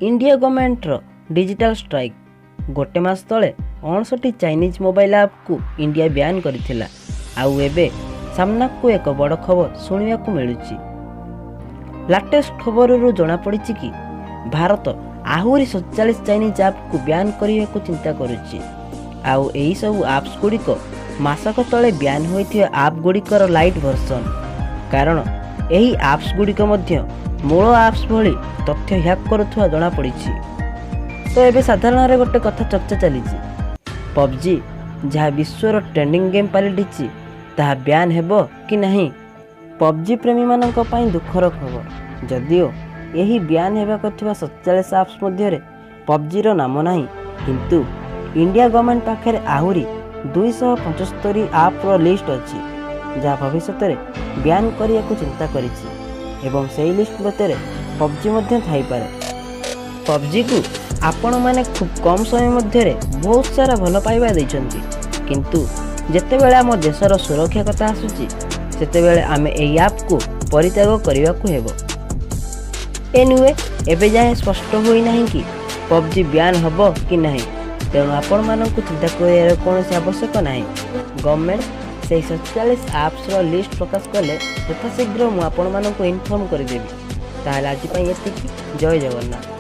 India गवर्नमेंटर digital strike गोटे मास तले 59 Chinese mobile app को इंडिया बैन करथिला। आउ एबे सामना को एक बड़ खबर सुनिया को मिलुची। लेटेस्ट खबर रु जना पड़ी कि भारत आहुरी 47 चाइनीज ऐप को बैन करने को चिंता करुच्ची। आउ एही सब ऐप्स गुड़िक मासक तले बैन होइथिबा ऐप गुड़िकर लाइट वर्जन, कारण एही ऐप्स गुड़िक मध्य मूल ऐप्स भली तथ्य हैक करुवा जना पड़ी। तो एबे साधारण गोटे कथा चर्चा चली, पबजी जहाँ विश्वर ट्रेंडिंग गेम पलटि ताहा बैन हेबो कि नहीं। पबजी प्रेमी मानक पई दुखर खबर, जदियो यही बैन हेबाक थिबा 47 ऐप्स मध्य पबजी रो नाम नहीं, किंतु इंडिया गवर्नमेंट पाखे आहुरी 275 ऐप रो लिस्ट अच्छी जहाँ भविष्य में बैन करने को चिंता करिछि एवं सेही लिस्ट भितर पबजी मध्य थाई पारे। पबजी को आपण माने खूब कम समय मध्य बहुत सारा भल पाइबा देइछंती, किंतु जेतेबेले आम देशर सुरक्षा कथा आसुची सेतेबेले आमे एई ऐप को परित्याग करने को हेबो। एनीवे एबे जाए स्पष्ट होई नाही कि पबजी बैन हबो कि नहीं, तेणु आपण मानकु चिंता करियार कौन आवश्यक नहीं। गवर्नमेंट से 47 ऐप्स रो लिस्ट प्रकाश कले यथाशीघ्र मु आपण मानकु इन्फॉर्म करदेबी। ताहले आज पई एतिकी। जय जगन्नाथ।